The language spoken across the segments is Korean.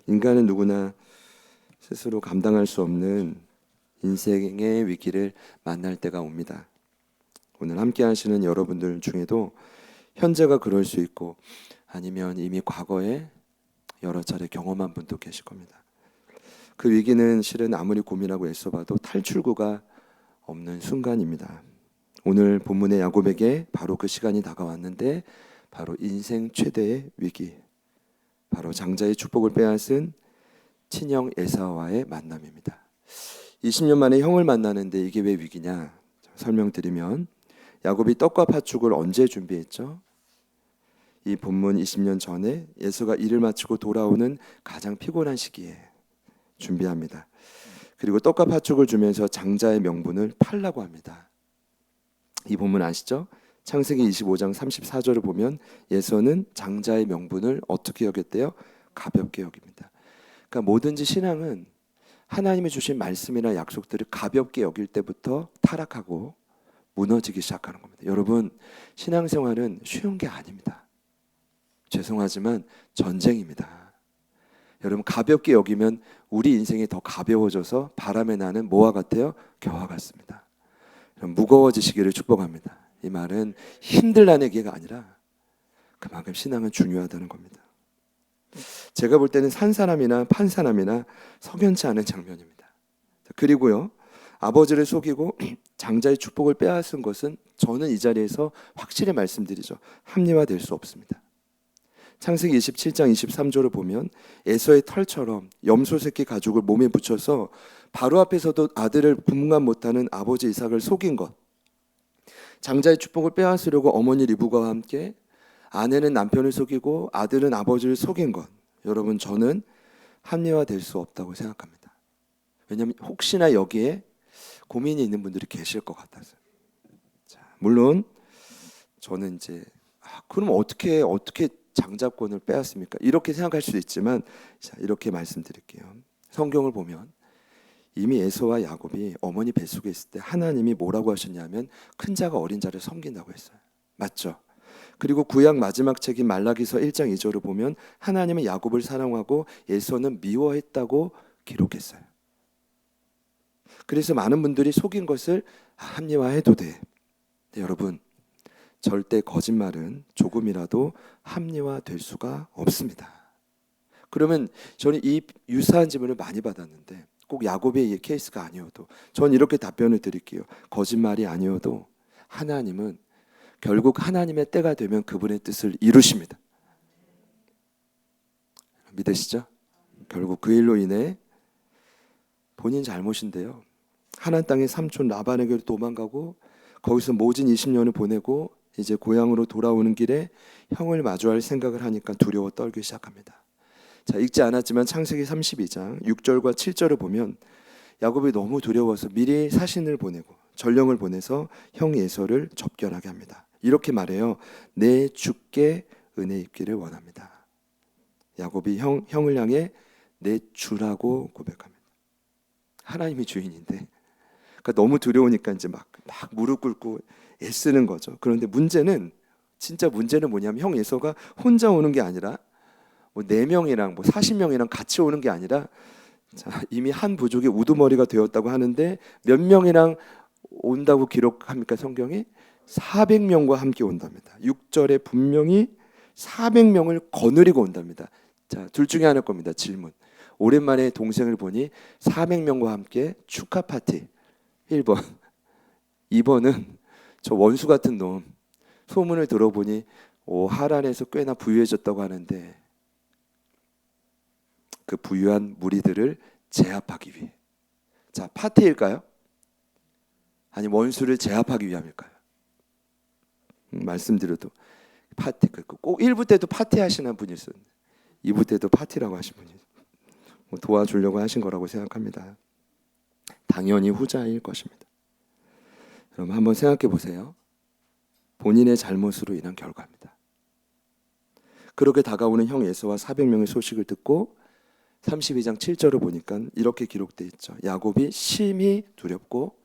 인간은 누구나 스스로 감당할 수 없는 인생의 위기를 만날 때가 옵니다. 오늘 함께 하시는 여러분들 중에도 현재가 그럴 수 있고 아니면 이미 과거에 여러 차례 경험한 분도 계실 겁니다. 그 위기는 실은 아무리 고민하고 애써봐도 탈출구가 없는 순간입니다. 오늘 본문의 야곱에게 바로 그 시간이 다가왔는데 바로 인생 최대의 위기, 바로 장자의 축복을 빼앗은 친형 에사와의 만남입니다. 20년 만에 형을 만나는데 이게 왜 위기냐 설명드리면, 야곱이 떡과 팥죽을 언제 준비했죠? 이 본문 20년 전에 에서가 일을 마치고 돌아오는 가장 피곤한 시기에 준비합니다. 그리고 떡과 팥죽을 주면서 장자의 명분을 팔라고 합니다. 이 본문 아시죠? 창세기 25장 34절을 보면 에서는 장자의 명분을 어떻게 여겼대요? 가볍게 여깁니다. 그러니까 뭐든지 신앙은 하나님이 주신 말씀이나 약속들을 가볍게 여길 때부터 타락하고 무너지기 시작하는 겁니다. 여러분, 신앙생활은 쉬운 게 아닙니다. 죄송하지만 전쟁입니다. 여러분, 가볍게 여기면 우리 인생이 더 가벼워져서 바람에 나는 뭐와 같아요? 겨와 같습니다. 무거워지시기를 축복합니다. 이 말은 힘들다는 얘기가 아니라 그만큼 신앙은 중요하다는 겁니다. 제가 볼 때는 산 사람이나 판 사람이나 석연치 않은 장면입니다. 그리고요, 아버지를 속이고 장자의 축복을 빼앗은 것은 저는 이 자리에서 확실히 말씀드리죠. 합리화될 수 없습니다. 창세기 27장 23절을 보면 에서의 털처럼 염소 새끼 가죽을 몸에 붙여서 바로 앞에서도 아들을 분간 못하는 아버지 이삭을 속인 것, 장자의 축복을 빼앗으려고 어머니 리브가와 함께 아내는 남편을 속이고 아들은 아버지를 속인 것, 여러분, 저는 합리화될 수 없다고 생각합니다. 왜냐하면 혹시나 여기에 고민이 있는 분들이 계실 것 같아서. 자, 물론 저는 이제 그럼 어떻게 장자권을 빼앗습니까? 이렇게 생각할 수도 있지만, 자, 이렇게 말씀드릴게요. 성경을 보면 이미 에서와 야곱이 어머니 뱃속에 있을 때 하나님이 뭐라고 하셨냐면 큰 자가 어린 자를 섬긴다고 했어요. 맞죠? 그리고 구약 마지막 책인 말라기서 1장 2절을 보면 하나님은 야곱을 사랑하고 에서는 미워했다고 기록했어요. 그래서 많은 분들이 속인 것을 합리화해도 돼. 네, 여러분, 절대 거짓말은 조금이라도 합리화될 수가 없습니다. 그러면 저는 이 유사한 질문을 많이 받았는데, 꼭 야곱의 이 케이스가 아니어도 저는 이렇게 답변을 드릴게요. 거짓말이 아니어도 하나님은 결국 하나님의 때가 되면 그분의 뜻을 이루십니다. 믿으시죠? 결국 그 일로 인해 본인 잘못인데요, 하나님 땅의 삼촌 라반에게로 도망가고 거기서 모진 20년을 보내고 이제 고향으로 돌아오는 길에 형을 마주할 생각을 하니까 두려워 떨기 시작합니다. 자, 읽지 않았지만 창세기 32장 6절과 7절을 보면 야곱이 너무 두려워서 미리 사신을 보내고 전령을 보내서 형 에서를 접견하게 합니다. 이렇게 말해요. 내 주께 은혜 입기를 원합니다. 야곱이 형을 향해 내 주라고 고백합니다. 하나님이 주인인데, 그러니까 너무 두려우니까 이제 막 무릎 꿇고 애쓰는 거죠. 그런데 진짜 문제는 뭐냐면 형 에서가 혼자 오는 게 아니라 뭐 4명이랑 40명이랑 같이 오는 게 아니라, 자, 이미 한 부족이 우두머리가 되었다고 하는데 몇 명이랑 온다고 기록합니까? 성경이 400명과 함께 온답니다. 6절에 분명히 400명을 거느리고 온답니다. 자, 둘 중에 하나일 겁니다. 질문. 오랜만에 동생을 보니 400명과 함께 축하 파티. 1번. 2번은 저 원수 같은 놈, 소문을 들어보니 하란에서 꽤나 부유해졌다고 하는데 그 부유한 무리들을 제압하기 위해. 자, 파티일까요? 아니 원수를 제압하기 위함일까요? 말씀드려도 파티, 꼭 1부 때도 파티 하시는 분이 있었는데 2부 때도 파티라고 하신 분이 도와주려고 하신 거라고 생각합니다. 당연히 후자일 것입니다. 그럼 한번 생각해 보세요. 본인의 잘못으로 인한 결과입니다. 그렇게 다가오는 형 에서와 400명의 소식을 듣고 32장 7절을 보니까 이렇게 기록되어 있죠. 야곱이 심히 두렵고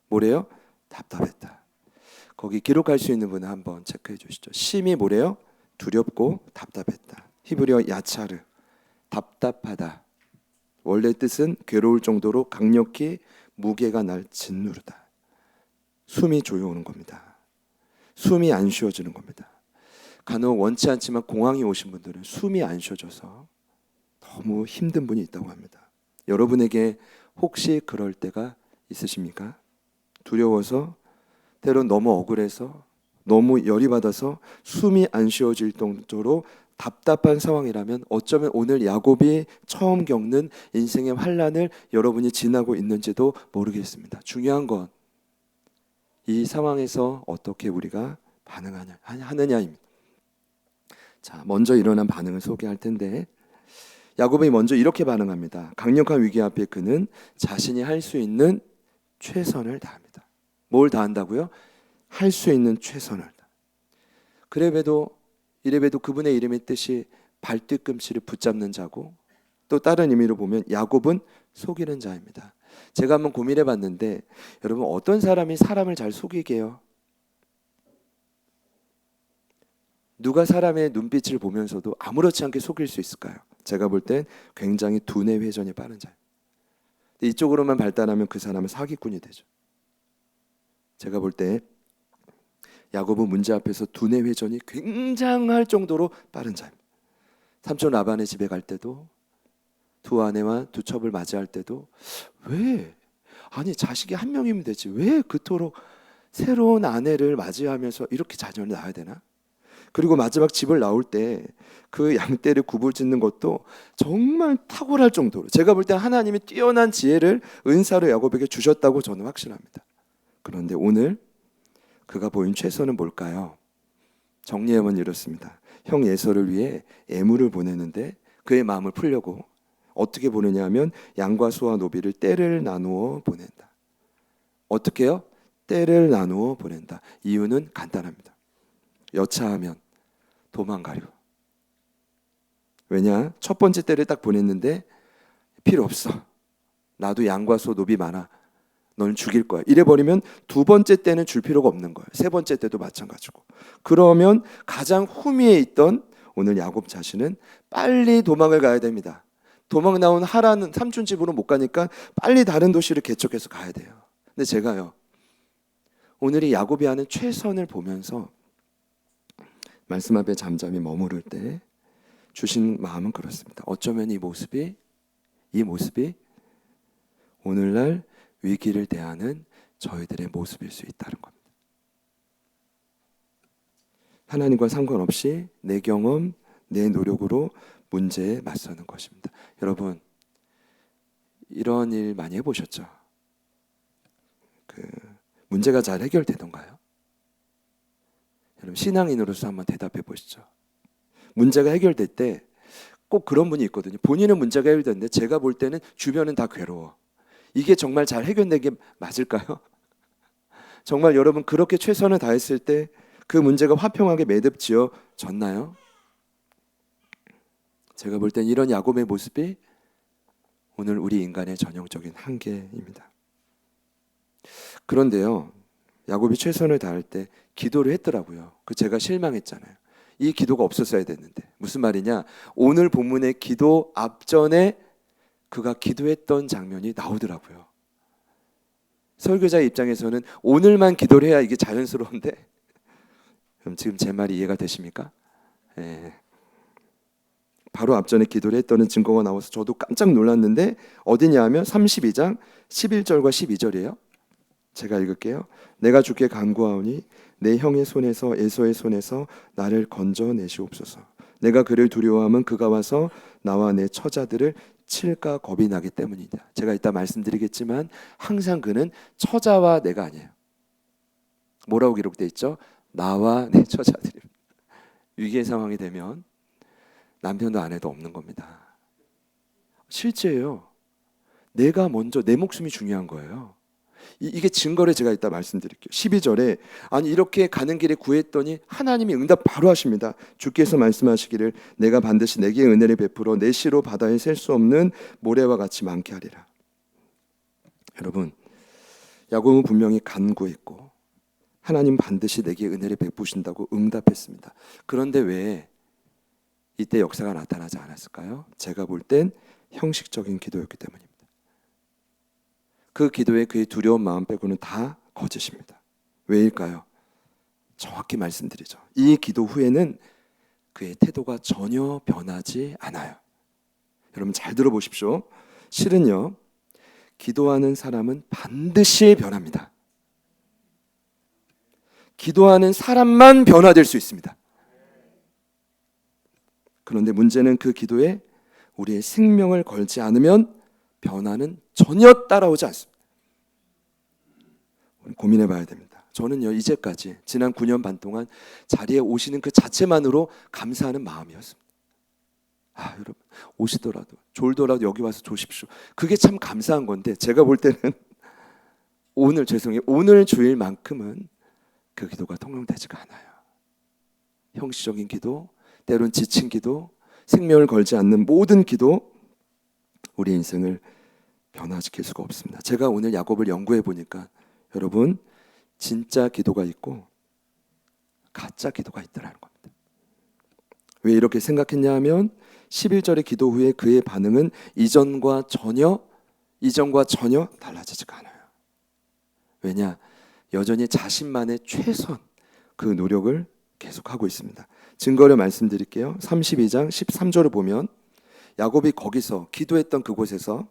뭐래요? 답답했다. 거기 기록할 수 있는 분은 한번 체크해 주시죠. 심히 뭐래요? 두렵고 답답했다. 히브리어 야차르. 답답하다. 원래 뜻은 괴로울 정도로 강력히 무게가 날 짓누르다. 숨이 조여오는 겁니다. 숨이 안 쉬어지는 겁니다. 간혹 원치 않지만 공황이 오신 분들은 숨이 안 쉬어져서 너무 힘든 분이 있다고 합니다. 여러분에게 혹시 그럴 때가 있으십니까? 두려워서, 때론 너무 억울해서, 너무 열이 받아서 숨이 안 쉬어질 정도로 답답한 상황이라면 어쩌면 오늘 야곱이 처음 겪는 인생의 환난을 여러분이 지나고 있는지도 모르겠습니다. 중요한 건 이 상황에서 어떻게 우리가 하느냐입니다. 자, 먼저 일어난 반응을 소개할 텐데, 야곱이 먼저 이렇게 반응합니다. 강력한 위기 앞에 그는 자신이 할 수 있는 최선을 다합니다. 뭘 다한다고요? 할 수 있는 최선을 다. 그래봬도 이래봬도 그분의 이름의 뜻이 발뒤꿈치를 붙잡는 자고, 또 다른 의미로 보면 야곱은 속이는 자입니다. 제가 한번 고민해 봤는데, 여러분 어떤 사람이 사람을 잘 속이게요? 누가 사람의 눈빛을 보면서도 아무렇지 않게 속일 수 있을까요? 제가 볼 땐 굉장히 두뇌 회전이 빠른 자예요. 이쪽으로만 발달하면 그 사람은 사기꾼이 되죠. 제가 볼 때 야곱은 문제 앞에서 두뇌 회전이 굉장할 정도로 빠른 자입니다. 삼촌 라반의 집에 갈 때도, 두 아내와 두 첩을 맞이할 때도, 왜? 아니 자식이 한 명이면 되지, 왜 그토록 새로운 아내를 맞이하면서 이렇게 자녀를 낳아야 되나? 그리고 마지막 집을 나올 때 그 양떼를 굽을짓는 것도 정말 탁월할 정도로, 제가 볼 때 하나님이 뛰어난 지혜를 은사로 야곱에게 주셨다고 저는 확신합니다. 그런데 오늘 그가 보인 최선은 뭘까요? 정리하면 이렇습니다. 형 에서를 위해 애물을 보내는데 그의 마음을 풀려고 어떻게 보내냐 하면 양과 소와 노비를 떼를 나누어 보낸다. 어떻게요? 떼를 나누어 보낸다. 이유는 간단합니다. 여차하면 도망가려. 왜냐? 첫 번째 떼를 딱 보냈는데 필요 없어. 나도 양과 소 노비 많아. 넌 죽일 거야. 이래버리면 두 번째 때는 줄 필요가 없는 거예요. 세 번째 때도 마찬가지고. 그러면 가장 후미에 있던 오늘 야곱 자신은 빨리 도망을 가야 됩니다. 도망 나온 하라는 삼촌 집으로 못 가니까 빨리 다른 도시를 개척해서 가야 돼요. 근데 제가요, 오늘 이 야곱이 하는 최선을 보면서 말씀 앞에 잠잠히 머무를 때 주신 마음은 그렇습니다. 어쩌면 이 모습이 오늘날 위기를 대하는 저희들의 모습일 수 있다는 겁니다. 하나님과 상관없이 내 경험, 내 노력으로 문제에 맞서는 것입니다. 여러분, 이런 일 많이 해보셨죠? 문제가 잘 해결되던가요? 여러분, 신앙인으로서 한번 대답해 보시죠. 문제가 해결될 때 꼭 그런 분이 있거든요. 본인은 문제가 해결됐는데 제가 볼 때는 주변은 다 괴로워. 이게 정말 잘 해결된 게 맞을까요? 정말 여러분 그렇게 최선을 다했을 때 그 문제가 화평하게 매듭지어졌나요? 제가 볼 땐 이런 야곱의 모습이 오늘 우리 인간의 전형적인 한계입니다. 그런데요, 야곱이 최선을 다할 때 기도를 했더라고요. 제가 실망했잖아요. 이 기도가 없었어야 됐는데. 무슨 말이냐? 오늘 본문의 기도 앞전에 그가 기도했던 장면이 나오더라고요. 설교자 입장에서는 오늘만 기도를 해야 이게 자연스러운데, 그럼 지금 제 말이 이해가 되십니까? 예. 바로 앞전에 기도를 했다는 증거가 나와서 저도 깜짝 놀랐는데, 어디냐 하면 32장 11절과 12절이에요. 제가 읽을게요. 내가 주께 간구하오니 내 형의 손에서 에서의 손에서 나를 건져내시옵소서. 내가 그를 두려워하면 그가 와서 나와 내 처자들을 칠까 겁이 나기 때문이다. 제가 이따 말씀드리겠지만 항상 그는 처자와 내가 아니에요. 뭐라고 기록되어 있죠? 나와 내 처자들이. 위기의 상황이 되면 남편도 아내도 없는 겁니다. 실제예요. 내가 먼저, 내 목숨이 중요한 거예요. 이게 증거를 제가 이따 말씀드릴게요. 12절에 아니 이렇게 가는 길에 구했더니 하나님이 응답 바로 하십니다. 주께서 말씀하시기를 내가 반드시 내게 은혜를 베풀어 내 시로 바다에 셀 수 없는 모래와 같이 많게 하리라. 여러분, 야곱은 분명히 간구했고 하나님 반드시 내게 은혜를 베푸신다고 응답했습니다. 그런데 왜 이때 역사가 나타나지 않았을까요? 제가 볼 땐 형식적인 기도였기 때문입니다. 그 기도에 그의 두려운 마음 빼고는 다 거짓입니다. 왜일까요? 정확히 말씀드리죠. 이 기도 후에는 그의 태도가 전혀 변하지 않아요. 여러분 잘 들어보십시오. 실은요, 기도하는 사람은 반드시 변합니다. 기도하는 사람만 변화될 수 있습니다. 그런데 문제는 그 기도에 우리의 생명을 걸지 않으면 변화는 전혀 따라오지 않습니다. 고민해 봐야 됩니다. 저는요, 이제까지 지난 9년 반 동안 자리에 오시는 그 자체만으로 감사하는 마음이었습니다. 여러분, 오시더라도 졸더라도 여기 와서 조십시오. 그게 참 감사한 건데, 제가 볼 때는 오늘 주일만큼은 그 기도가 통용되지가 않아요. 형식적인 기도, 때론 지친 기도, 생명을 걸지 않는 모든 기도, 우리 인생을 변화시킬 수가 없습니다. 제가 오늘 야곱을 연구해 보니까 여러분, 진짜 기도가 있고 가짜 기도가 있다는 겁니다. 왜 이렇게 생각했냐 하면 11절의 기도 후에 그의 반응은 이전과 전혀 달라지지가 않아요. 왜냐? 여전히 자신만의 최선, 그 노력을 계속하고 있습니다. 증거를 말씀드릴게요. 32장 13절을 보면 야곱이 거기서 기도했던 그곳에서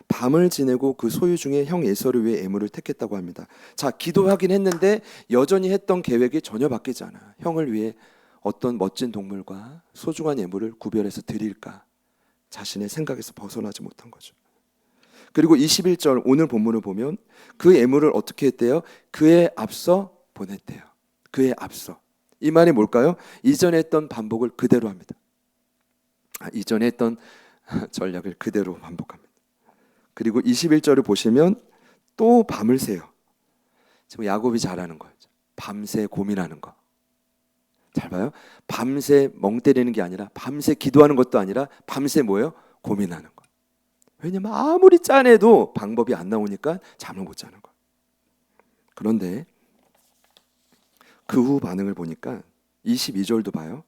밤을 지내고 그 소유 중에 형 에서를 위해 예물을 택했다고 합니다. 자, 기도하긴 했는데 여전히 했던 계획이 전혀 바뀌지 않아요. 형을 위해 어떤 멋진 동물과 소중한 예물을 구별해서 드릴까? 자신의 생각에서 벗어나지 못한 거죠. 그리고 21절 오늘 본문을 보면 그 예물을 어떻게 했대요? 그에 앞서 보냈대요. 그에 앞서. 이 말이 뭘까요? 이전에 했던 반복을 그대로 합니다. 이전에 했던 전략을 그대로 반복합니다. 그리고 21절을 보시면 또 밤을 새요. 지금 야곱이 잘하는 거예요. 밤새 고민하는 거. 잘 봐요. 밤새 멍 때리는 게 아니라, 밤새 기도하는 것도 아니라, 밤새 뭐예요? 고민하는 거. 왜냐면 아무리 짜내도 방법이 안 나오니까 잠을 못 자는 거예요. 그런데 그 후 반응을 보니까 22절도 봐요.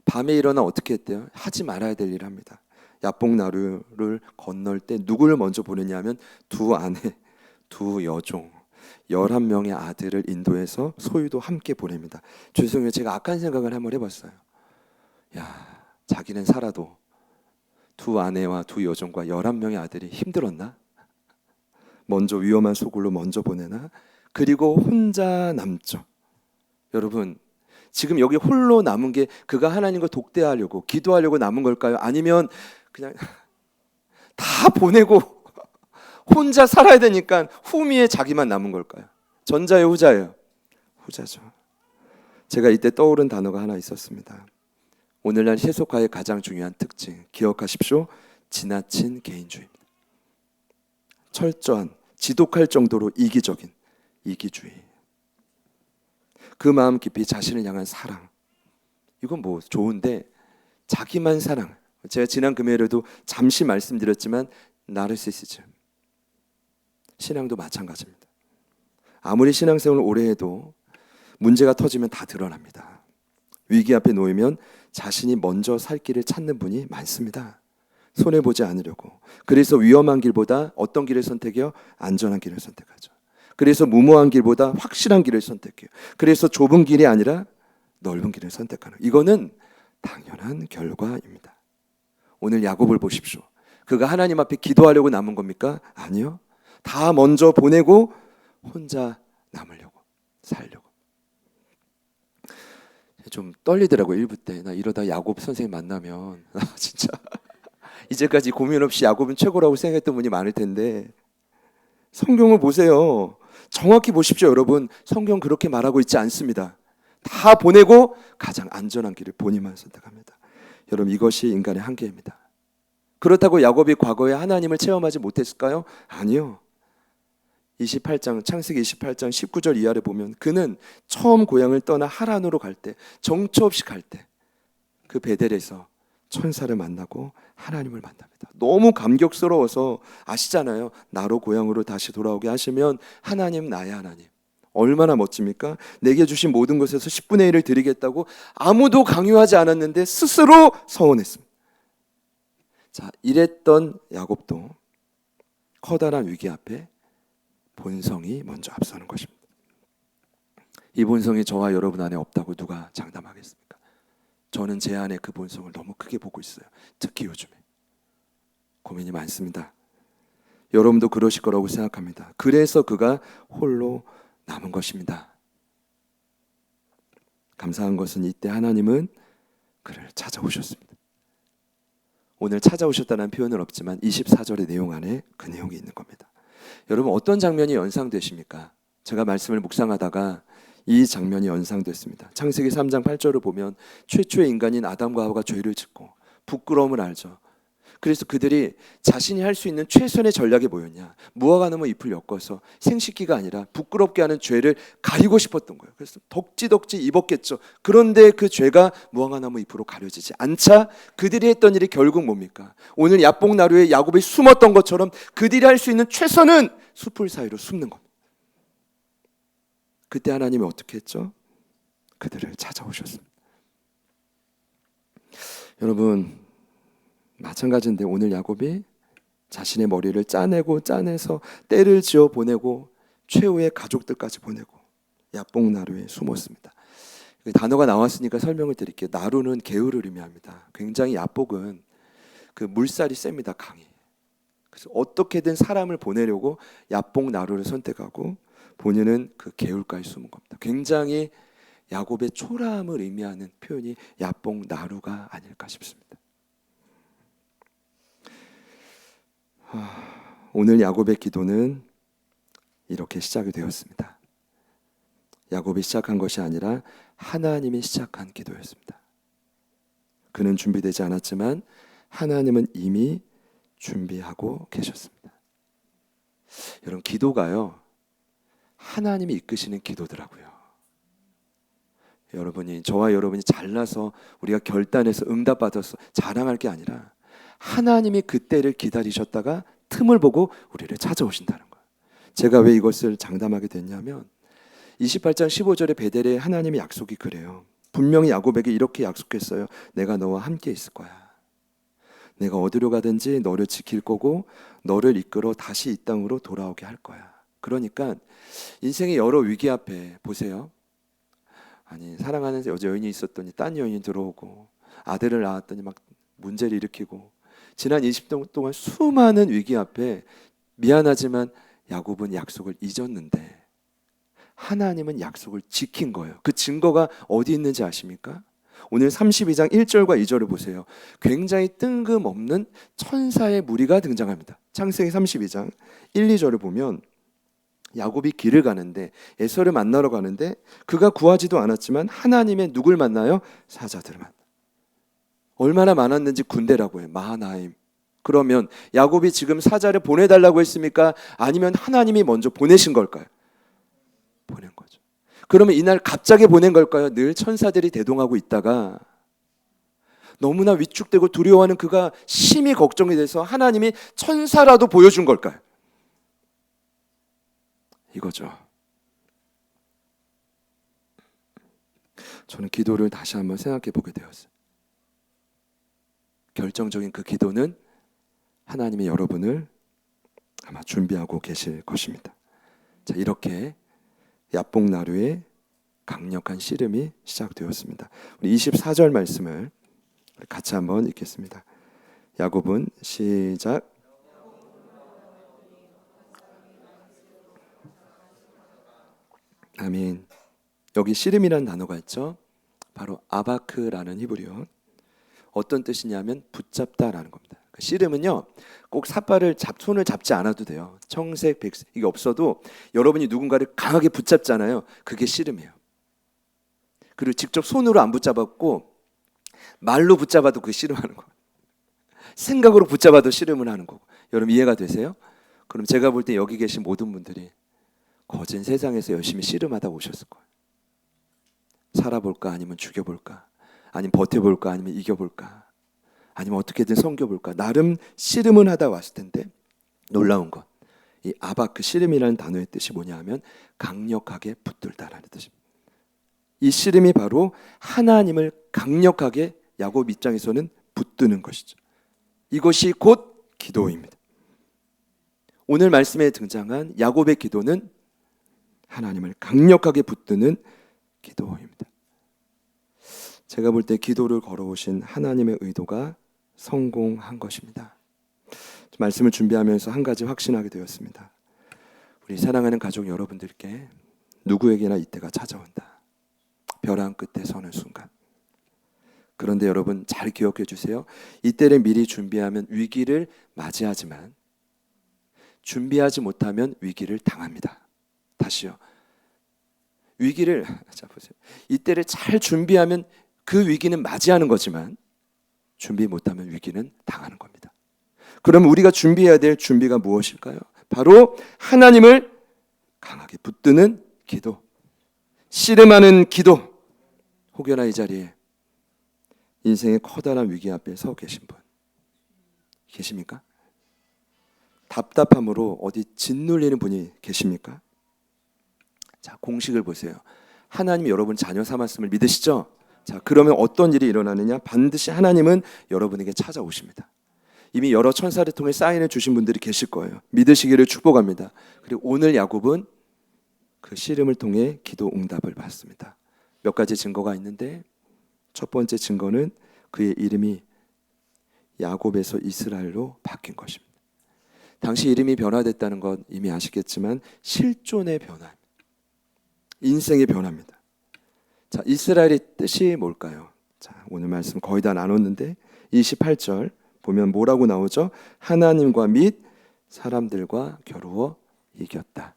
밤에 일어나 어떻게 했대요? 하지 말아야 될 일을 합니다. 야복나루를 건널 때 누구를 먼저 보내냐면 두 아내, 두 여종, 11명의 아들을 인도해서 소유도 함께 보냅니다. 죄송해요. 제가 악한 생각을 한번 해봤어요. 자기는 살아도 두 아내와 두 여종과 11명의 아들이 힘들었나? 먼저 위험한 소굴로 먼저 보내나? 그리고 혼자 남죠. 여러분, 지금 여기 홀로 남은 게 그가 하나님과 독대하려고 기도하려고 남은 걸까요? 아니면 그냥 다 보내고 혼자 살아야 되니까 후미에 자기만 남은 걸까요? 전자예요, 후자예요? 후자죠. 제가 이때 떠오른 단어가 하나 있었습니다. 오늘날 세속화의 가장 중요한 특징, 기억하십시오. 지나친 개인주의입니다. 철저한, 지독할 정도로 이기적인 이기주의. 그 마음 깊이 자신을 향한 사랑. 이건 뭐 좋은데 자기만 사랑. 제가 지난 금요일에도 잠시 말씀드렸지만 나르시시즘. 신앙도 마찬가지입니다. 아무리 신앙생활을 오래 해도 문제가 터지면 다 드러납니다. 위기 앞에 놓이면 자신이 먼저 살 길을 찾는 분이 많습니다. 손해보지 않으려고. 그래서 위험한 길보다 어떤 길을 선택해요? 안전한 길을 선택하죠. 그래서 무모한 길보다 확실한 길을 선택해요. 그래서 좁은 길이 아니라 넓은 길을 선택하는, 이거는 당연한 결과입니다. 오늘 야곱을 보십시오. 그가 하나님 앞에 기도하려고 남은 겁니까? 아니요. 다 먼저 보내고 혼자 남으려고, 살려고. 좀 떨리더라고요. 1부 때. 나 이러다 야곱 선생님 만나면 진짜 이제까지 고민 없이 야곱은 최고라고 생각했던 분이 많을 텐데, 성경을 보세요. 정확히 보십시오. 여러분, 성경 그렇게 말하고 있지 않습니다. 다 보내고 가장 안전한 길을 본인만 선택합니다. 여러분, 이것이 인간의 한계입니다. 그렇다고 야곱이 과거에 하나님을 체험하지 못했을까요? 아니요. 28장, 창세기 28장 19절 이하를 보면 그는 처음 고향을 떠나 하란으로 갈 때, 정처 없이 갈 때 그 베델에서 천사를 만나고 하나님을 만납니다. 너무 감격스러워서, 아시잖아요. 나로 고향으로 다시 돌아오게 하시면 하나님, 나의 하나님, 얼마나 멋집니까? 내게 주신 모든 것에서 10분의 1을 드리겠다고 아무도 강요하지 않았는데 스스로 서원했습니다. 자, 이랬던 야곱도 커다란 위기 앞에 본성이 먼저 앞서는 것입니다. 이 본성이 저와 여러분 안에 없다고 누가 장담하겠습니까? 저는 제 안에 그 본성을 너무 크게 보고 있어요. 특히 요즘에 고민이 많습니다. 여러분도 그러실 거라고 생각합니다. 그래서 그가 홀로 남은 것입니다. 감사한 것은 이때 하나님은 그를 찾아오셨습니다. 오늘 찾아오셨다는 표현은 없지만 24절의 내용 안에 그 내용이 있는 겁니다. 여러분, 어떤 장면이 연상되십니까? 제가 말씀을 묵상하다가 이 장면이 연상됐습니다. 창세기 3장 8절을 보면 최초의 인간인 아담과 하와가 죄를 짓고 부끄러움을 알죠. 그래서 그들이 자신이 할 수 있는 최선의 전략이 뭐였냐? 무화과 나무 잎을 엮어서 생식기가 아니라 부끄럽게 하는 죄를 가리고 싶었던 거예요. 그래서 덕지덕지 입었겠죠. 그런데 그 죄가 무화과 나무 잎으로 가려지지 않자 그들이 했던 일이 결국 뭡니까? 오늘 야복나루에 야곱이 숨었던 것처럼 그들이 할 수 있는 최선은 숲을 사이로 숨는 겁니다. 그때 하나님이 어떻게 했죠? 그들을 찾아오셨습니다. 여러분, 마찬가지인데 오늘 야곱이 자신의 머리를 짜내서 때를 지어 보내고 최후의 가족들까지 보내고 야복나루에 숨었습니다. 단어가 나왔으니까 설명을 드릴게요. 나루는 개울을 의미합니다. 굉장히 야복은 그 물살이 셉니다. 강이. 그래서 어떻게든 사람을 보내려고 야복나루를 선택하고 본인은 그 개울가에 숨은 겁니다. 굉장히 야곱의 초라함을 의미하는 표현이 야복나루가 아닐까 싶습니다. 오늘 야곱의 기도는 이렇게 시작이 되었습니다. 야곱이 시작한 것이 아니라 하나님이 시작한 기도였습니다. 그는 준비되지 않았지만 하나님은 이미 준비하고 계셨습니다. 여러분, 기도가요, 하나님이 이끄시는 기도더라고요. 저와 여러분이 잘나서 우리가 결단해서 응답받아서 자랑할 게 아니라 하나님이 그때를 기다리셨다가 틈을 보고 우리를 찾아오신다는 거예요. 제가 왜 이것을 장담하게 됐냐면 28장 15절에 베델의 하나님의 약속이 그래요. 분명히 야곱에게 이렇게 약속했어요. 내가 너와 함께 있을 거야. 내가 어디로 가든지 너를 지킬 거고 너를 이끌어 다시 이 땅으로 돌아오게 할 거야. 그러니까 인생의 여러 위기 앞에 보세요. 아니, 사랑하는 여인이 있었더니 딴 여인이 들어오고 아들을 낳았더니 막 문제를 일으키고 지난 20년 동안 수많은 위기 앞에 미안하지만 야곱은 약속을 잊었는데 하나님은 약속을 지킨 거예요. 그 증거가 어디 있는지 아십니까? 오늘 32장 1절과 2절을 보세요. 굉장히 뜬금없는 천사의 무리가 등장합니다. 창세기 32장 1, 2절을 보면 야곱이 길을 가는데 에서를 만나러 가는데 그가 구하지도 않았지만 하나님의 누굴 만나요? 사자들을 만나요. 얼마나 많았는지 군대라고 해요. 마하나임. 그러면 야곱이 지금 사자를 보내달라고 했습니까? 아니면 하나님이 먼저 보내신 걸까요? 보낸 거죠. 그러면 이날 갑자기 보낸 걸까요? 늘 천사들이 대동하고 있다가 너무나 위축되고 두려워하는 그가 심히 걱정이 돼서 하나님이 천사라도 보여준 걸까요? 이거죠. 저는 기도를 다시 한번 생각해 보게 되었어요. 결정적인 그 기도는 하나님이 여러분을 아마 준비하고 계실 것입니다. 자, 이렇게 야복나루의 강력한 씨름이 시작되었습니다. 우리 24절 말씀을 같이 한번 읽겠습니다. 야곱은 시작. 아멘. 여기 씨름이라는 단어가 있죠. 바로 아바크라는 히브리어. 어떤 뜻이냐면 붙잡다라는 겁니다. 씨름은요, 꼭 손을 잡지 않아도 돼요. 청색, 백색 이게 없어도 여러분이 누군가를 강하게 붙잡잖아요. 그게 씨름이에요. 그리고 직접 손으로 안 붙잡았고 말로 붙잡아도 그 씨름하는 거예요. 생각으로 붙잡아도 씨름을 하는 거고. 여러분 이해가 되세요? 그럼 제가 볼 때 여기 계신 모든 분들이 거진 세상에서 열심히 씨름하다 오셨을 거예요. 살아볼까 아니면 죽여볼까, 아니면 버텨볼까 아니면 이겨볼까, 아니면 어떻게든 섬겨볼까, 나름 씨름은 하다 왔을 텐데 놀라운 것, 이 아박, 그 씨름이라는 단어의 뜻이 뭐냐 하면 강력하게 붙들다라는 뜻입니다. 이 씨름이 바로 하나님을 강력하게 야곱 입장에서는 붙드는 것이죠. 이것이 곧 기도입니다. 오늘 말씀에 등장한 야곱의 기도는 하나님을 강력하게 붙드는 기도입니다. 제가 볼 때 기도를 걸어오신 하나님의 의도가 성공한 것입니다. 말씀을 준비하면서 한 가지 확신하게 되었습니다. 우리 사랑하는 가족 여러분들께 누구에게나 이때가 찾아온다. 벼랑 끝에 서는 순간. 그런데 여러분 잘 기억해 주세요. 이때를 미리 준비하면 위기를 맞이하지만 준비하지 못하면 위기를 당합니다. 다시요. 위기를, 자 보세요. 이때를 잘 준비하면 그 위기는 맞이하는 거지만 준비 못하면 위기는 당하는 겁니다. 그럼 우리가 준비해야 될 준비가 무엇일까요? 바로 하나님을 강하게 붙드는 기도, 씨름하는 기도. 혹여나 이 자리에 인생의 커다란 위기 앞에 서 계신 분 계십니까? 답답함으로 어디 짓눌리는 분이 계십니까? 자, 공식을 보세요. 하나님이 여러분 자녀 삼았음을 믿으시죠? 자, 그러면 어떤 일이 일어나느냐? 반드시 하나님은 여러분에게 찾아오십니다. 이미 여러 천사를 통해 사인을 주신 분들이 계실 거예요. 믿으시기를 축복합니다. 그리고 오늘 야곱은 그 씨름을 통해 기도 응답을 받습니다. 몇 가지 증거가 있는데 첫 번째 증거는 그의 이름이 야곱에서 이스라엘로 바뀐 것입니다. 당시 이름이 변화됐다는 건 이미 아시겠지만 실존의 변화, 인생의 변화입니다. 자, 이스라엘의 뜻이 뭘까요? 자, 오늘 말씀 거의 다 나눴는데 28절 보면 뭐라고 나오죠? 하나님과 및 사람들과 겨루어 이겼다.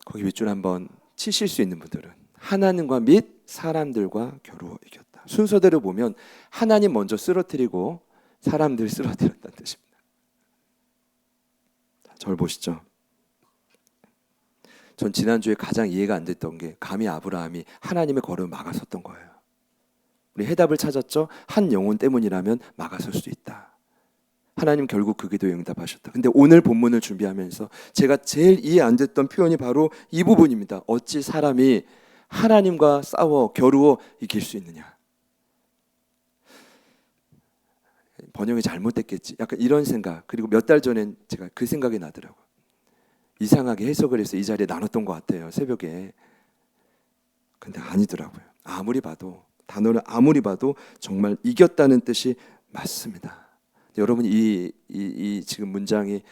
거기 윗줄 한번 치실 수 있는 분들은 하나님과 및 사람들과 겨루어 이겼다. 순서대로 보면 하나님 먼저 쓰러뜨리고 사람들 쓰러뜨렸다는 뜻입니다. 절 보시죠. 전 지난주에 가장 이해가 안 됐던 게 감히 아브라함이 하나님의 걸음을 막아섰던 거예요. 우리 해답을 찾았죠. 한 영혼 때문이라면 막아설 수 있다. 하나님 결국 그 기도에 응답하셨다. 근데 오늘 본문을 준비하면서 제가 제일 이해 안 됐던 표현이 바로 이 부분입니다. 어찌 사람이 하나님과 싸워 겨루어 이길 수 있느냐. 번역이 잘못됐겠지. 약간 이런 생각. 그리고 몇 달 전엔 제가 그 생각이 나더라고요. 이상하게 해석을 해서 이 자리에 나눴던 것 같아요. 새벽에. 근데 아니더라고요. 아무리 봐도 단어를 아무리 봐도 정말 이겼다는 뜻이 맞습니다. 여러분 이 지금 문장이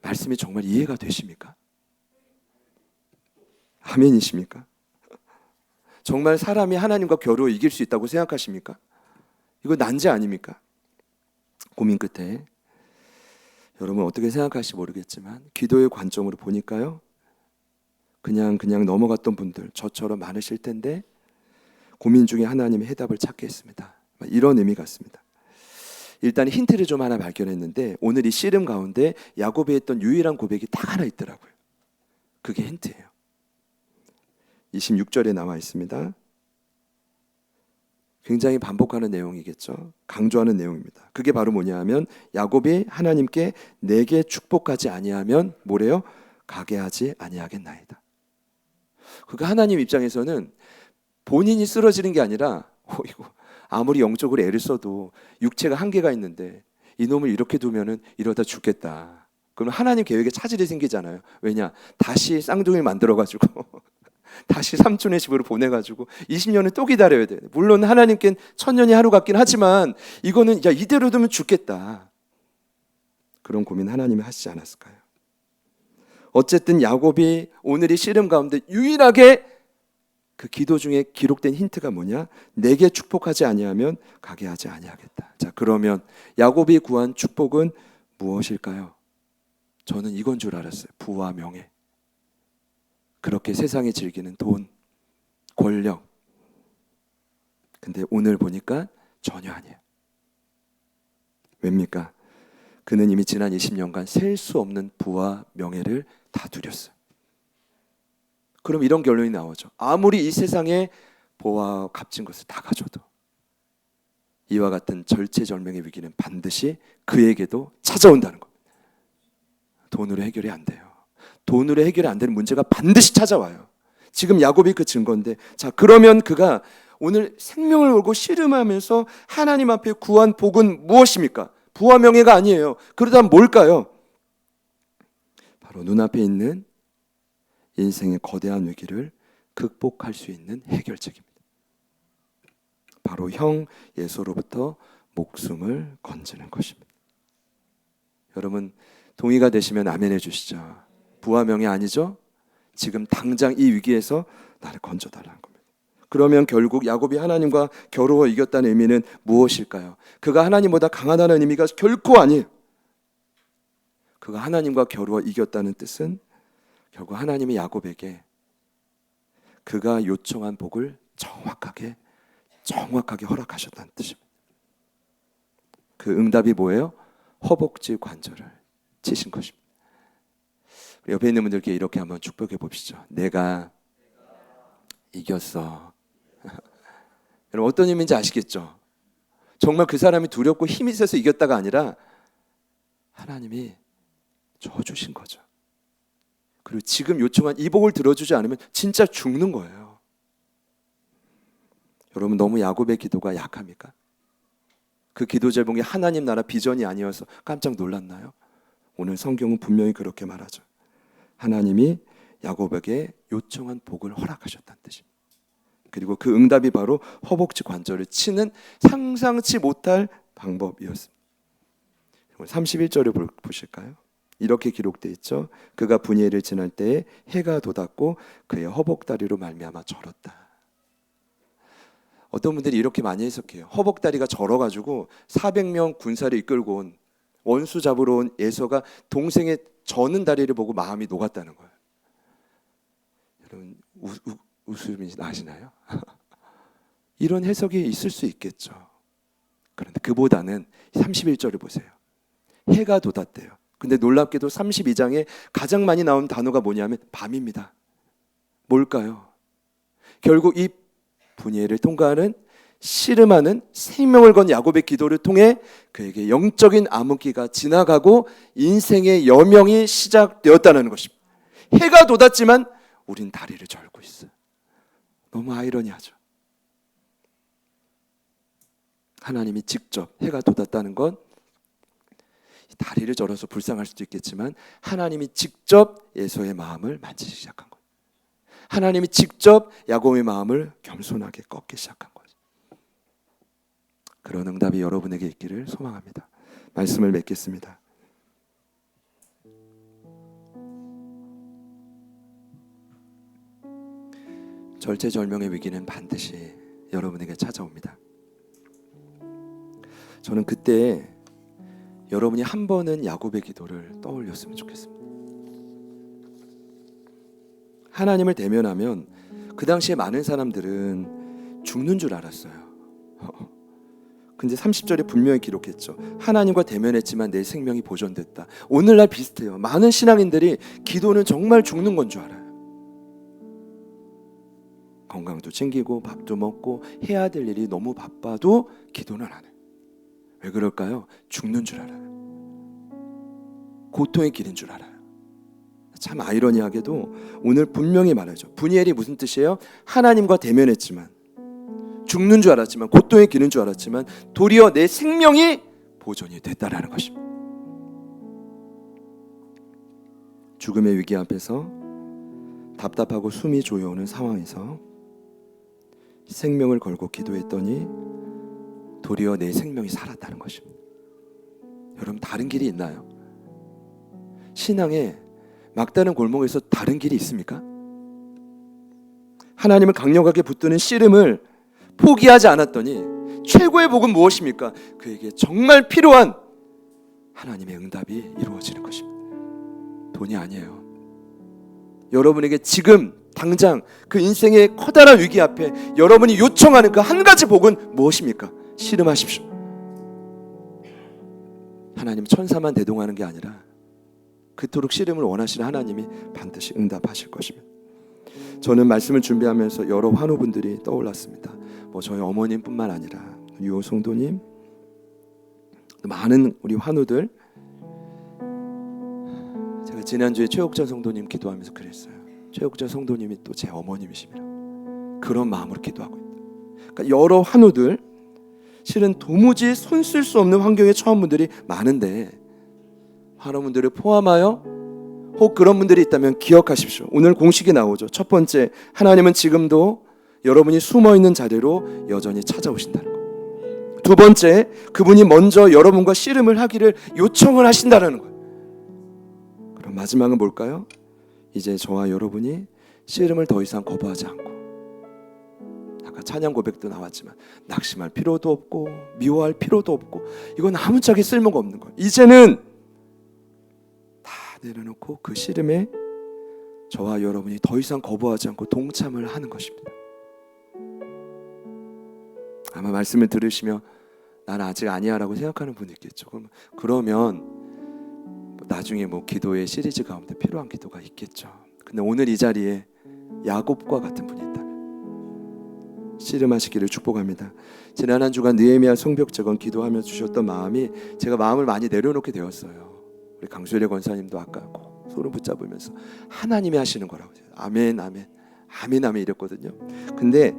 말씀이 정말 이해가 되십니까? 아멘이십니까? 정말 사람이 하나님과 겨루어 이길 수 있다고 생각하십니까? 이거 난제 아닙니까? 고민 끝에 여러분 어떻게 생각하실지 모르겠지만 기도의 관점으로 보니까요, 그냥 넘어갔던 분들 저처럼 많으실 텐데 고민 중에 하나님의 해답을 찾게 했습니다. 이런 의미 같습니다. 일단 힌트를 좀 하나 발견했는데 오늘 이 씨름 가운데 야곱이 했던 유일한 고백이 딱 하나 있더라고요. 그게 힌트예요. 26절에 나와 있습니다. 굉장히 반복하는 내용이겠죠. 강조하는 내용입니다. 그게 바로 뭐냐 하면 야곱이 하나님께 내게 축복하지 아니하면 뭐래요? 가게 하지 아니하겠나이다. 그러니까 하나님 입장에서는 본인이 쓰러지는 게 아니라 이거 아무리 영적으로 애를 써도 육체가 한계가 있는데 이놈을 이렇게 두면은 이러다 죽겠다. 그럼 하나님 계획에 차질이 생기잖아요. 왜냐? 다시 쌍둥이를 만들어가지고 다시 삼촌의 집으로 보내가지고 20년을 또 기다려야 돼. 물론 하나님께는 1000년이 하루 같긴 하지만 이거는 야 이대로 두면 죽겠다. 그런 고민 하나님이 하시지 않았을까요? 어쨌든 야곱이 오늘 이 씨름 가운데 유일하게 그 기도 중에 기록된 힌트가 뭐냐? 내게 축복하지 아니하면 가게 하지 아니하겠다. 자, 그러면 야곱이 구한 축복은 무엇일까요? 저는 이건 줄 알았어요. 부와 명예. 그렇게 세상에 즐기는 돈, 권력. 근데 오늘 보니까 전혀 아니에요. 왜입니까? 그는 이미 지난 20년간 셀 수 없는 부와 명예를 다 누렸어요. 그럼 이런 결론이 나오죠. 아무리 이 세상에 보아 값진 것을 다 가져도 이와 같은 절체절명의 위기는 반드시 그에게도 찾아온다는 겁니다. 돈으로 해결이 안 돼요. 돈으로 해결이 안 되는 문제가 반드시 찾아와요. 지금 야곱이 그 증거인데, 자, 그러면 그가 오늘 생명을 걸고 씨름하면서 하나님 앞에 구한 복은 무엇입니까? 부와 명예가 아니에요. 그러다면 뭘까요? 바로 눈앞에 있는 인생의 거대한 위기를 극복할 수 있는 해결책입니다. 바로 형 에서로부터 목숨을 건지는 것입니다. 여러분 동의가 되시면 아멘 해주시죠. 부와 명예 아니죠? 지금 당장 이 위기에서 나를 건져달라는 겁니다. 그러면 결국 야곱이 하나님과 겨루어 이겼다는 의미는 무엇일까요? 그가 하나님보다 강하다는 의미가 결코 아니에요. 그가 하나님과 겨루어 이겼다는 뜻은 결국 하나님이 야곱에게 그가 요청한 복을 정확하게 허락하셨다는 뜻입니다. 그 응답이 뭐예요? 허벅지 관절을 치신 것입니다. 옆에 있는 분들께 이렇게 한번 축복해 봅시죠. 내가 이겼어. 여러분 어떤 의미인지 아시겠죠? 정말 그 사람이 두렵고 힘이 세서 이겼다가 아니라 하나님이 줘주신 거죠. 그리고 지금 요청한 이 복을 들어주지 않으면 진짜 죽는 거예요. 여러분 너무 야곱의 기도가 약합니까? 그 기도 제목이 하나님 나라 비전이 아니어서 깜짝 놀랐나요? 오늘 성경은 분명히 그렇게 말하죠. 하나님이 야곱에게 요청한 복을 허락하셨다는 뜻입니다. 그리고 그 응답이 바로 허벅지 관절을 치는 상상치 못할 방법이었습니다. 31절을 보실까요? 이렇게 기록되어 있죠. 그가 분이엘을 지날 때에 해가 돋았고 그의 허벅다리로 말미암아 절었다. 어떤 분들이 이렇게 많이 해석해요. 허벅다리가 절어가지고 400명 군사를 이끌고 온 원수 잡으러 온 에서가 동생의 저는 다리를 보고 마음이 녹았다는 거예요. 여러분 웃음이 나시나요? 이런 해석이 있을 수 있겠죠. 그런데 그보다는 31절을 보세요. 해가 돋았대요. 근데 놀랍게도 32장에 가장 많이 나온 단어가 뭐냐면 밤입니다. 뭘까요? 결국 이 분이엘을 통과하는 씨름하는 생명을 건 야곱의 기도를 통해 그에게 영적인 암흑기가 지나가고 인생의 여명이 시작되었다는 것입니다. 해가 돋았지만 우린 다리를 절고 있어요. 너무 아이러니하죠. 하나님이 직접 해가 돋았다는 건 다리를 절어서 불쌍할 수도 있겠지만 하나님이 직접 에서의 마음을 만지기 시작한 거예요. 하나님이 직접 야곱의 마음을 겸손하게 꺾기 시작한 거죠. 그런 응답이 여러분에게 있기를 소망합니다. 말씀을 맺겠습니다. 절체절명의 위기는 반드시 여러분에게 찾아옵니다. 저는 그때 여러분이 한 번은 야곱의 기도를 떠올렸으면 좋겠습니다. 하나님을 대면하면 그 당시에 많은 사람들은 죽는 줄 알았어요. 근데 30절에 분명히 기록했죠. 하나님과 대면했지만 내 생명이 보존됐다. 오늘날 비슷해요. 많은 신앙인들이 기도는 정말 죽는 건 줄 알아요. 건강도 챙기고 밥도 먹고 해야 될 일이 너무 바빠도 기도는 안 해요. 왜 그럴까요? 죽는 줄 알아요. 고통의 길인 줄 알아요. 참 아이러니하게도 오늘 분명히 말하죠. 분이엘이 무슨 뜻이에요? 하나님과 대면했지만 죽는 줄 알았지만 고통의 길인 줄 알았지만 도리어 내 생명이 보존이 됐다라는 것입니다. 죽음의 위기 앞에서 답답하고 숨이 조여오는 상황에서 생명을 걸고 기도했더니 도리어 내 생명이 살았다는 것입니다. 여러분 다른 길이 있나요? 신앙에 막다른 골목에서 다른 길이 있습니까? 하나님을 강력하게 붙드는 씨름을 포기하지 않았더니 최고의 복은 무엇입니까? 그에게 정말 필요한 하나님의 응답이 이루어지는 것입니다. 돈이 아니에요. 여러분에게 지금 당장 그 인생의 커다란 위기 앞에 여러분이 요청하는 그 한 가지 복은 무엇입니까? 씨름하십시오. 하나님 천사만 대동하는 게 아니라 그토록 씨름을 원하시는 하나님이 반드시 응답하실 것입니다. 저는 말씀을 준비하면서 여러 환우분들이 떠올랐습니다. 저희 어머님뿐만 아니라 유호 성도님, 많은 우리 환우들, 제가 지난주에 최옥자 성도님 기도하면서 그랬어요. 최옥자 성도님이 또 제 어머님이십니다. 그런 마음으로 기도하고 있다. 그러니까 여러 환우들, 실은 도무지 손 쓸 수 없는 환경에 처한 분들이 많은데, 환우분들을 포함하여 혹 그런 분들이 있다면 기억하십시오. 오늘 공식이 나오죠. 첫 번째, 하나님은 지금도 여러분이 숨어있는 자리로 여전히 찾아오신다는 거. 두 번째, 그분이 먼저 여러분과 씨름을 하기를 요청을 하신다는 거예요. 그럼 마지막은 뭘까요? 이제 저와 여러분이 씨름을 더 이상 거부하지 않고, 아까 찬양 고백도 나왔지만 낙심할 필요도 없고 미워할 필요도 없고, 이건 아무짝에 쓸모가 없는 거예요. 이제는 다 내려놓고 그 씨름에 저와 여러분이 더 이상 거부하지 않고 동참을 하는 것입니다. 아마 말씀을 들으시며 난 아직 아니야 라고 생각하는 분이 있겠죠. 그러면 나중에 기도의 시리즈 가운데 필요한 기도가 있겠죠. 근데 오늘 이 자리에 야곱과 같은 분이 있다. 씨름하시기를 축복합니다. 지난 한 주간 느헤미야 성벽재건 기도하며 주셨던 마음이 제가 마음을 많이 내려놓게 되었어요. 우리 강수일의 권사님도 아까 소름 붙잡으면서 하나님이 하시는 거라고, 아멘 아멘 아멘 아멘 이랬거든요. 근데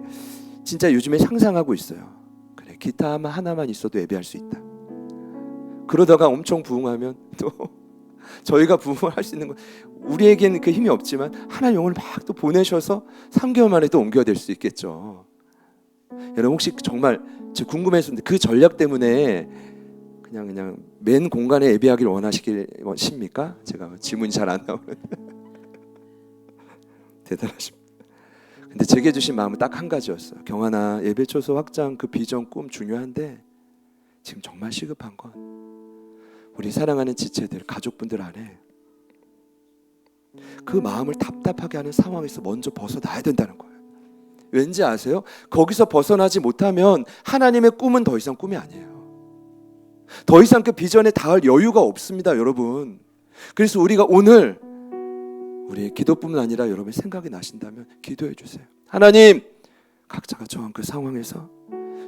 진짜 요즘에 상상하고 있어요. 그래, 기타 하나만 있어도 예배할 수 있다. 그러다가 엄청 부흥하면 또 저희가 부흥을 할 수 있는 건, 우리에게는 그 힘이 없지만 하나님 영혼을 막 또 보내셔서 3개월 만에 또 옮겨야 될 수 있겠죠. 여러분 혹시 정말 궁금했었는데 그 전략 때문에 그냥 맨 공간에 예배하기를 원하십니까? 제가 지문이 잘 안 나오는데 대단하십니다. 근데 제게 주신 마음은 딱 한 가지였어요. 경환아, 예배 초소 확장 그 비전 꿈 중요한데 지금 정말 시급한 건 우리 사랑하는 지체들, 가족분들 안에 그 마음을 답답하게 하는 상황에서 먼저 벗어나야 된다는 거예요. 왠지 아세요? 거기서 벗어나지 못하면 하나님의 꿈은 더 이상 꿈이 아니에요. 더 이상 그 비전에 닿을 여유가 없습니다, 여러분. 그래서 우리가 오늘 우리의 기도뿐만 아니라 여러분의 생각이 나신다면 기도해 주세요. 하나님, 각자가 처한 그 상황에서,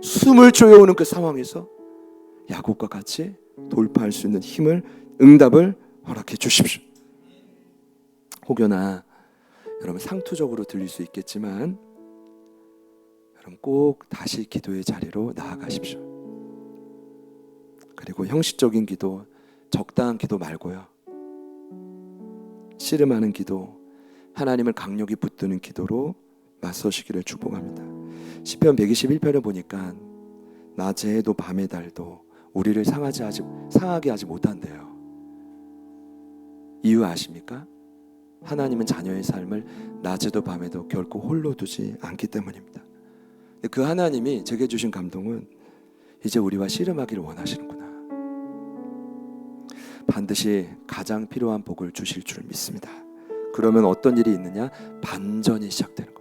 숨을 조여오는 그 상황에서 야곱과 같이 돌파할 수 있는 힘을, 응답을 허락해 주십시오. 혹여나 여러분 상투적으로 들릴 수 있겠지만 여러분 꼭 다시 기도의 자리로 나아가십시오. 그리고 형식적인 기도, 적당한 기도 말고요, 씨름하는 기도, 하나님을 강력히 붙드는 기도로 맞서시기를 축복합니다. 시편 121편을 보니까 낮의 해도 밤의 달도 우리를 상하게 하지 못한대요. 이유 아십니까? 하나님은 자녀의 삶을 낮에도 밤에도 결코 홀로 두지 않기 때문입니다. 그 하나님이 제게 주신 감동은 이제 우리와 씨름하기를 원하시는구나. 반드시 가장 필요한 복을 주실 줄 믿습니다. 그러면 어떤 일이 있느냐? 반전이 시작되는 것.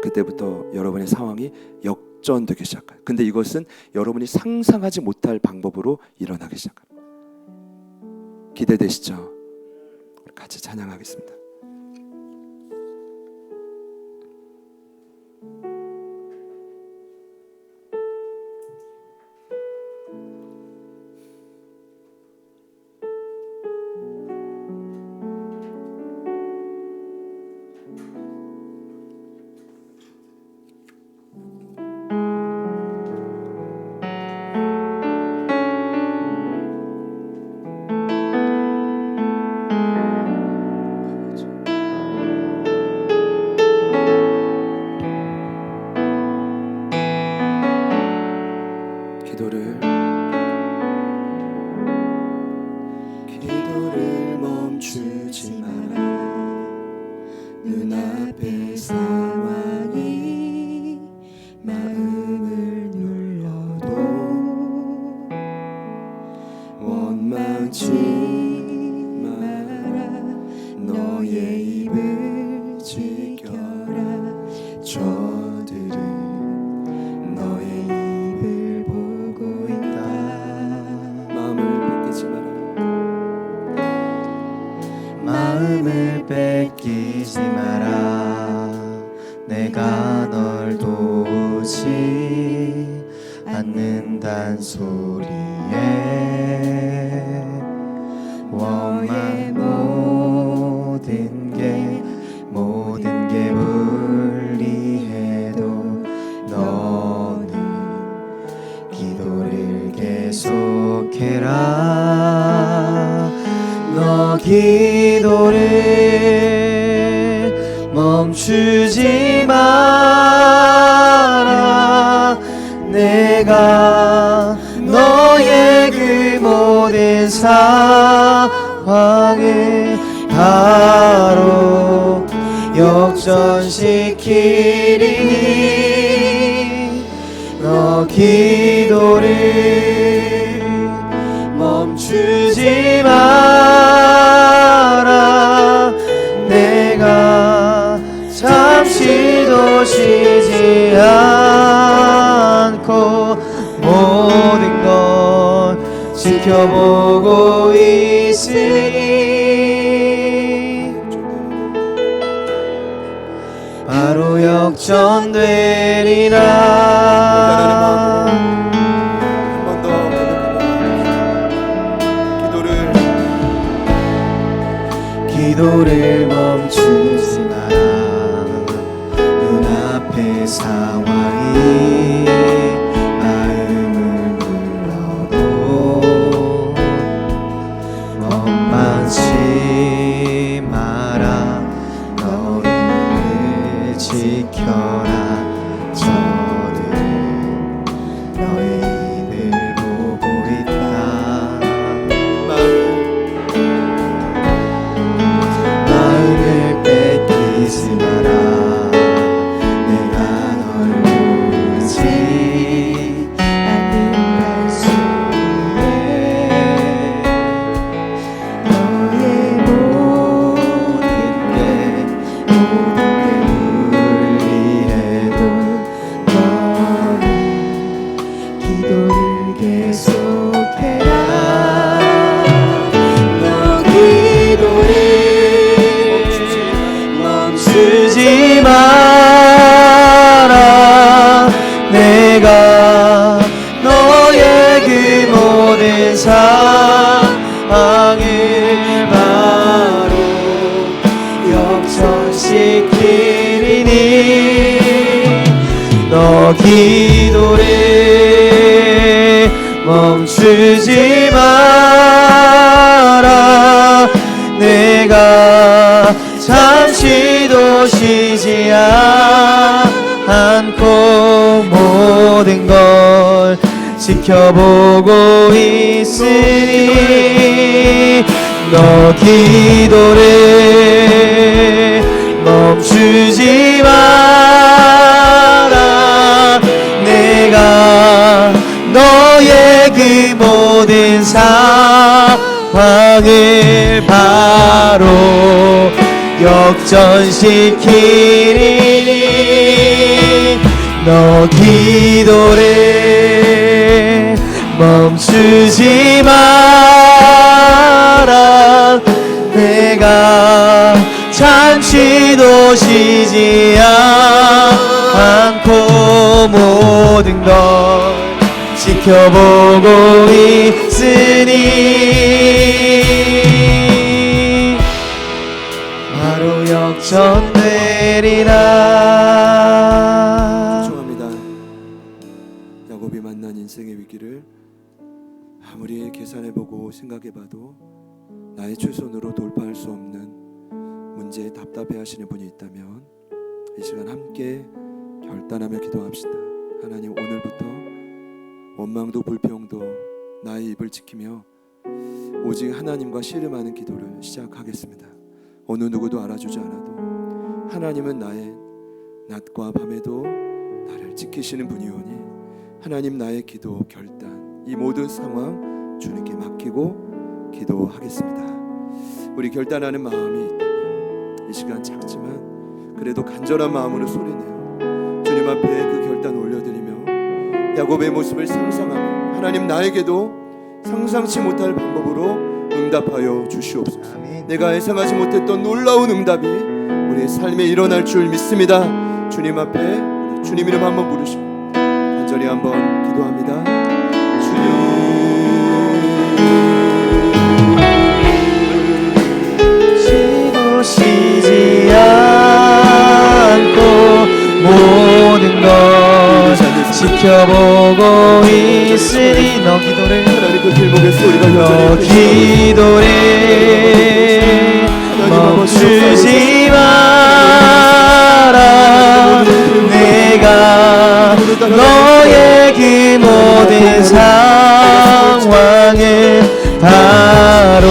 그때부터 여러분의 상황이 역전되기 시작해요. 근데 이것은 여러분이 상상하지 못할 방법으로 일어나기 시작합니다. 기대되시죠? 같이 찬양하겠습니다. 기도를 멈추지 마라. 눈앞의 상황이 마음을 눌러도 원망치 마라. 너의 입을 지켜라. 저들은 너의 입을 보고 있다. 마음을 뺏기지 마라. 마음을 뺏기지 마라. 내가 널 도우지 않는단 소리에 원망 기도를 멈추지 마라. 내가 너의 그 모든 상황을 바로 역전시키리니 너 기도를 멈추지 마라. 내가 잠시도 쉬지 않고 모든 걸 지켜보고 있으니 바로 역전되리라. 한번더 기도를 멈추지 마라. 눈앞의 상황이 마음을 눌러도 원망치 마라. 너희를 지켜라. 저들은 너의 입을 보고 있다. 마음을 뺏기지 마라. 내가 널 모르지 않는 말씀에 너의 모든 게 불리해도 너는 기도를 계속해라. 너 기도를 멈추지 마라. 내가 너의 그 모든 상황을 바로 역전시키리니 너 기도를 멈추지 마라. 내가 잠시도 쉬지 않고 모든 걸 지켜보고 있으니 너 기도를 멈추지 마라. 내가 너의 그 모든 상황을 바로 역전시키리니 너 기도를 멈추지 마라. 내가 잠시도 쉬지 않고 모든 걸 지켜보고 있으니 바로 역전되리라. 죄송합니다. 야곱이 만난 인생의 위기를 아무리 계산해보고 생각해봐도 나의 최선으로 돌파할 수 없는 문제에 답답해하시는 분이 있다면 이 시간 함께 결단하며 기도합시다. 하나님, 오늘부터 원망도 불평도 나의 입을 지키며 오직 하나님과 씨름하는 기도를 시작하겠습니다. 어느 누구도 알아주지 않아도 하나님은 나의 낮과 밤에도 나를 지키시는 분이오니 하나님, 나의 기도 결단 이 모든 상황 주님께 맡기고 기도하겠습니다. 우리 결단하는 마음이 있다면 이 시간 작지만 그래도 간절한 마음으로 소리내어 주님 앞에 그 결단 올려드리며 야곱의 모습을 상상하며 하나님, 나에게도 상상치 못할 방법으로 응답하여 주시옵소서. 아멘. 내가 예상하지 못했던 놀라운 응답이 우리의 삶에 일어날 줄 믿습니다. 주님 앞에 우리 주님 이름 한번 부르시고 간절히 한번 기도합니다. 쉬고 쉬지 않고 모든 걸 지켜보고 있으니 너 기도를 하나님 그 길목에 소리가 너 여전히 기도를 멈추지 마라. 내가 너의 그 모든 상황을 바로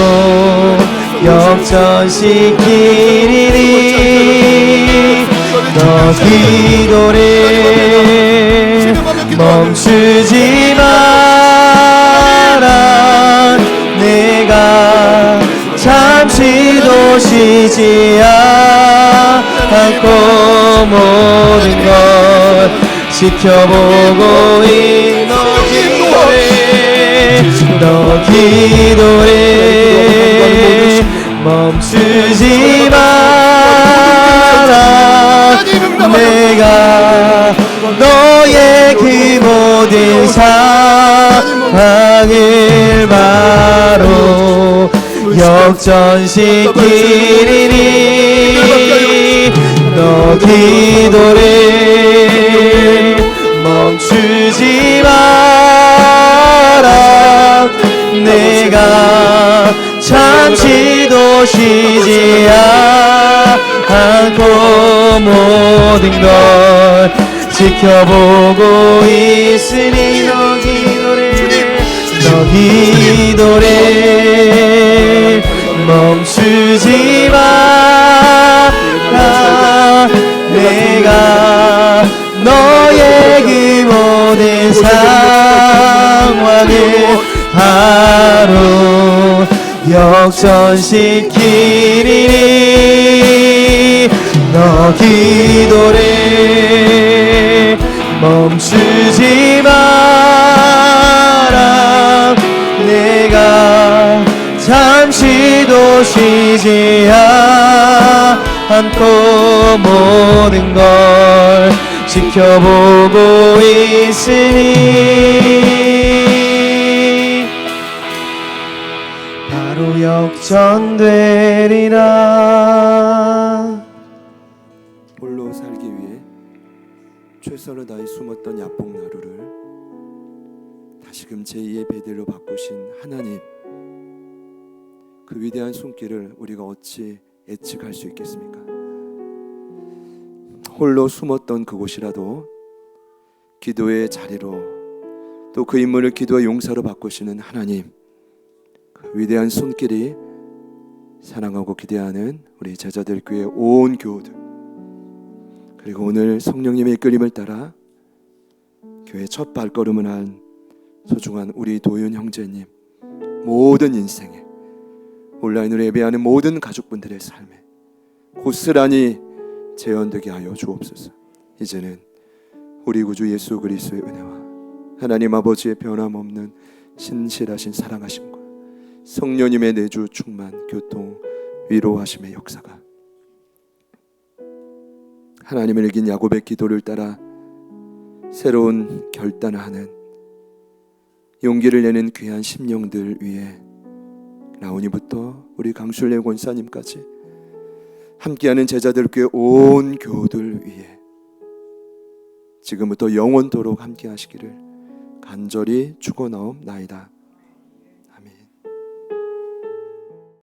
역전시키리니 너 기도를 멈추지 마라. 내가 잠시도 쉬지 않고 모든 걸 지켜보고 너 기도를 멈추지 마라. 내가 너의 그 모든 상황을 바로 역전시키리니 너 기도를 멈추지 마라. 내가 잠시도 쉬지 않고 모든 걸 지켜보고 있으니 너 기도를 멈추지 마라. 내가 너의 그 모든 상황을 바로 역전시키리니 너 기도를 멈추지 마라. 내가 잠시도 쉬지 않고 모든 걸 지켜보고 있으니 바로 역전되리라. 홀로 살기 위해 최선을 다해 숨었던 야복나루를 다시금 제2의 베델로 바꾸신 하나님, 그 위대한 손길을 우리가 어찌 예측할 수 있겠습니까? 홀로 숨었던 그곳이라도 기도의 자리로, 또 그 인물을 기도의 용사로 바꾸시는 하나님, 그 위대한 손길이 사랑하고 기대하는 우리 제자들 교회 온 교우들, 그리고 오늘 성령님의 이끌림을 따라 교회 첫 발걸음을 한 소중한 우리 도윤 형제님, 모든 인생에 온라인으로 예배하는 모든 가족분들의 삶에 고스란히 재현되게 하여 주옵소서. 이제는 우리 구주 예수 그리스도의 은혜와 하나님 아버지의 변함없는 신실하신 사랑하심과 성령님의 내주 충만 교통 위로하심의 역사가 하나님을 이긴 야곱의 기도를 따라 새로운 결단을 하는 용기를 내는 귀한 심령들 위에 라온이부터 우리 강술래 권사님까지 함께하는 제자들 교회 온 교우들 위에 지금부터 영원토록 함께하시기를 간절히 축원하옵나이다.